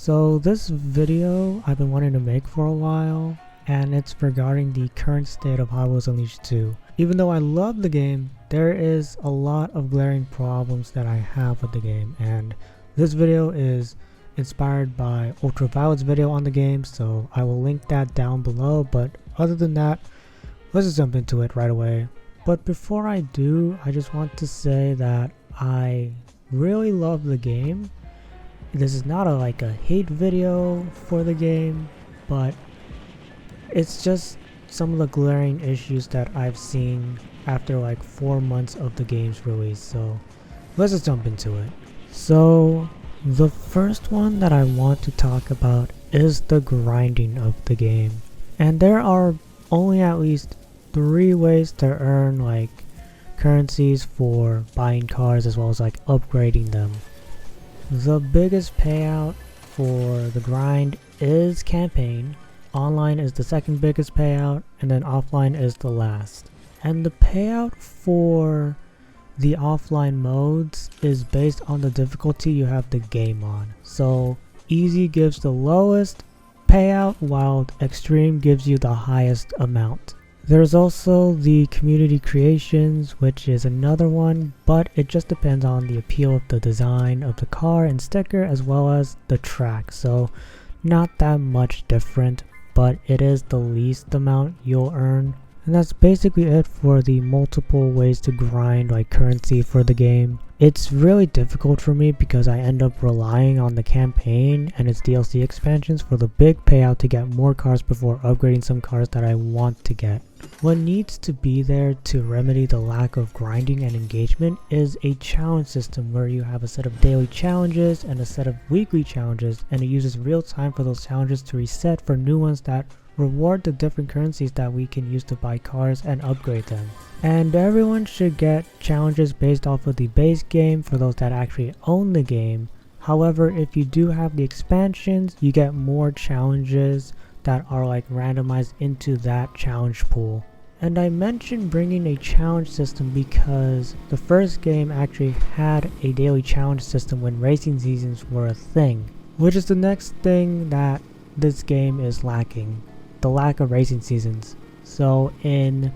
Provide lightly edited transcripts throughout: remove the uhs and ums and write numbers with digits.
So this video I've been wanting to make for a while, and it's regarding the current state of Hot Wheels Unleashed 2. Even though I love the game, there is a lot of glaring problems that I have with the game, and this video is inspired by Ultraviolet's video on the game, so I will link that down below. But other than that, let's just jump into it right away. But before I do, I just want to say that I really love the game. This is not a hate video for the game, but it's just some of the glaring issues that I've seen after 4 months of the game's release. So let's just jump into it. So the first one that I want to talk about is the grinding of the game, and there are only at least 3 ways to earn currencies for buying cars as well as upgrading them. The biggest payout for the grind is campaign, online is the second biggest payout, and then offline is the last. And the payout for the offline modes is based on the difficulty you have the game on. So easy gives the lowest payout while extreme gives you the highest amount. There's also the community creations, which is another one, but it just depends on the appeal of the design of the car and sticker as well as the track. So not that much different, but it is the least amount you'll earn. And that's basically it for the multiple ways to grind currency for the game. It's really difficult for me because I end up relying on the campaign and its DLC expansions for the big payout to get more cars before upgrading some cars that I want to get. What needs to be there to remedy the lack of grinding and engagement is a challenge system where you have a set of daily challenges and a set of weekly challenges, and it uses real time for those challenges to reset for new ones that reward the different currencies that we can use to buy cars and upgrade them. And everyone should get challenges based off of the base game for those that actually own the game. However, if you do have the expansions, you get more challenges that are randomized into that challenge pool. And I mentioned bringing a challenge system because the first game actually had a daily challenge system when racing seasons were a thing, which is the next thing that this game is lacking, the lack of racing seasons. So in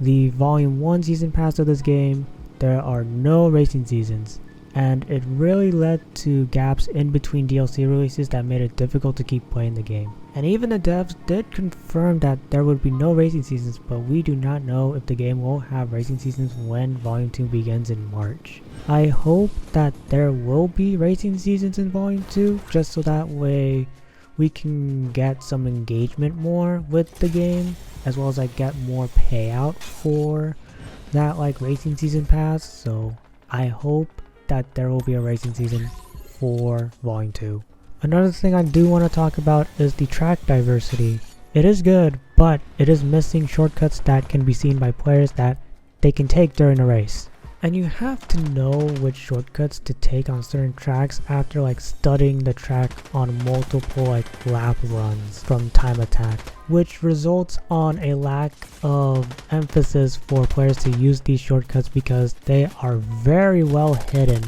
the volume 1 season pass of this game, there are no racing seasons, and it really led to gaps in between DLC releases that made it difficult to keep playing the game. And even the devs did confirm that there would be no racing seasons, but we do not know if the game will have racing seasons when volume 2 begins in March. I hope that there will be racing seasons in volume 2, just so that way we can get some engagement more with the game, as well as get more payout for that racing season pass. So I hope that there will be a racing season for volume 2. Another thing I do want to talk about is the track diversity. It is good, but it is missing shortcuts that can be seen by players that they can take during a race. And you have to know which shortcuts to take on certain tracks after studying the track on multiple lap runs from Time Attack, which results on a lack of emphasis for players to use these shortcuts because they are very well hidden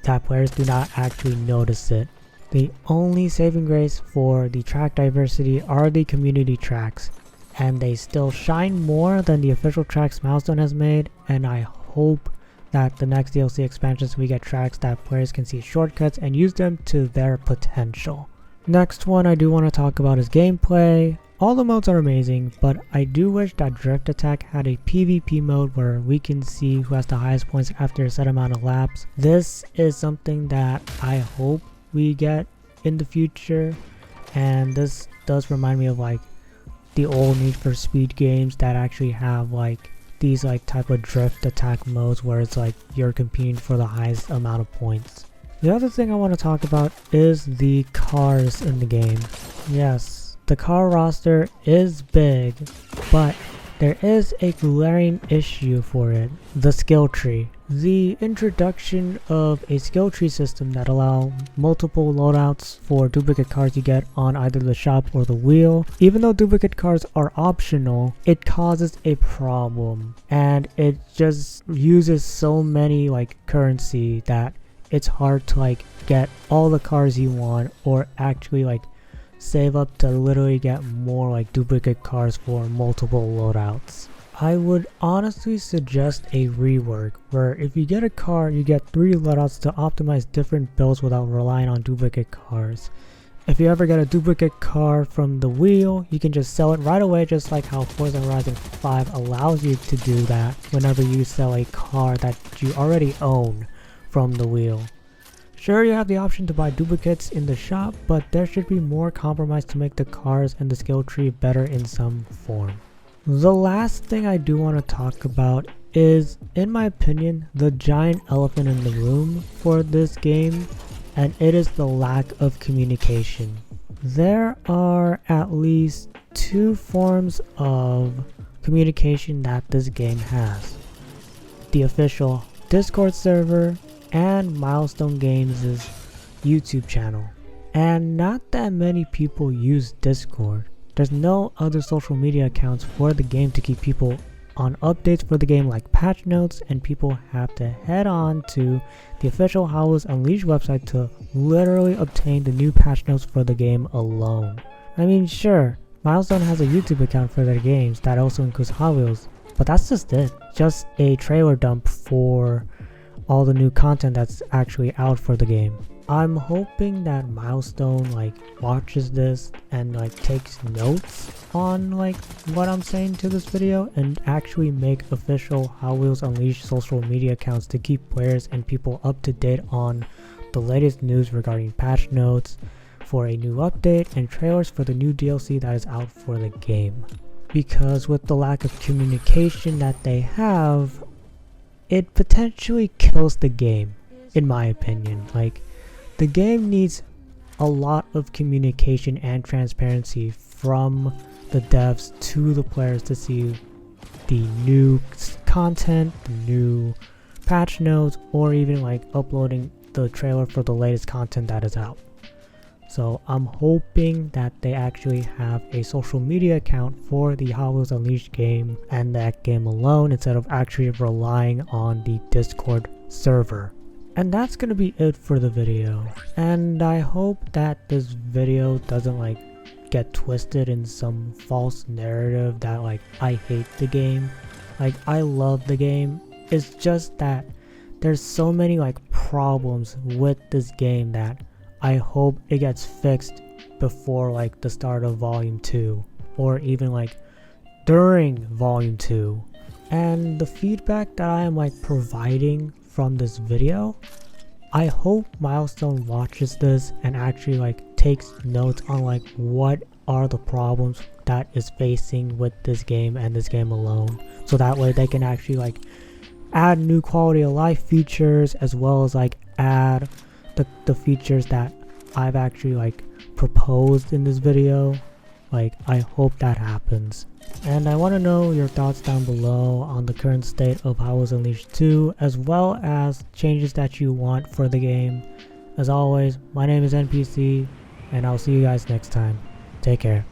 that players do not actually notice it. The only saving grace for the track diversity are the community tracks, and they still shine more than the official tracks Milestone has made, and I hope that the next DLC expansions we get tracks that players can see shortcuts and use them to their potential. Next one I do want to talk about is gameplay. All the modes are amazing, but I do wish that Drift Attack had a PvP mode where we can see who has the highest points after a set amount of laps. This is something that I hope we get in the future, and this does remind me of the old Need for Speed games that actually have these type of drift attack modes where it's you're competing for the highest amount of points. The other thing I want to talk about is the cars in the game. Yes, the car roster is big, but there is a glaring issue for it: the skill tree. The introduction of a skill tree system that allow multiple loadouts for duplicate cars you get on either the shop or the wheel. Even though duplicate cars are optional, it causes a problem, and it just uses so many currency that it's hard to get all the cars you want, or actually like save up to literally get more like duplicate cars for multiple loadouts. I would honestly suggest a rework where if you get a car, you get 3 loadouts to optimize different builds without relying on duplicate cars. If you ever get a duplicate car from the wheel, you can just sell it right away, just like how Forza Horizon 5 allows you to do that whenever you sell a car that you already own from the wheel. Sure, you have the option to buy duplicates in the shop, but there should be more compromise to make the cars and the skill tree better in some form. The last thing I do want to talk about is, in my opinion, the giant elephant in the room for this game, and it is the lack of communication. There are at least 2 forms of communication that this game has: the official Discord server and Milestone Games' YouTube channel. And not that many people use Discord. There's no other social media accounts for the game to keep people on updates for the game like patch notes, and people have to head on to the official Hot Wheels Unleashed website to literally obtain the new patch notes for the game alone. I mean, sure, Milestone has a YouTube account for their games that also includes Hot Wheels, but that's just it. Just a trailer dump for all the new content that's actually out for the game. I'm hoping that Milestone like watches this and like takes notes on like what I'm saying to this video, and actually make official Hot Wheels Unleashed social media accounts to keep players and people up to date on the latest news regarding patch notes for a new update and trailers for the new DLC that is out for the game. Because with the lack of communication that they have, it potentially kills the game, in my opinion. Like, the game needs a lot of communication and transparency from the devs to the players to see the new content, the new patch notes, or even like uploading the trailer for the latest content that is out. So I'm hoping that they actually have a social media account for the Hot Wheels Unleashed game and that game alone, instead of actually relying on the Discord server. And that's gonna be it for the video. And I hope that this video doesn't like get twisted in some false narrative that like I hate the game. Like, I love the game. It's just that there's so many like problems with this game that I hope it gets fixed before like the start of volume 2, or even like during volume 2. And the feedback that I am like providing from this video, I hope Milestone watches this and actually like takes notes on like what are the problems that is facing with this game and this game alone, so that way they can actually like add new quality of life features, as well as like add the features that I've actually like proposed in this video. Like, I hope that happens. And I want to know your thoughts down below on the current state of Hot Wheels Unleashed 2, as well as changes that you want for the game. As always, my name is NPC, and I'll see you guys next time. Take care.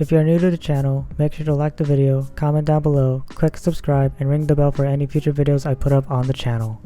If you are new to the channel, make sure to like the video, comment down below, click subscribe, and ring the bell for any future videos I put up on the channel.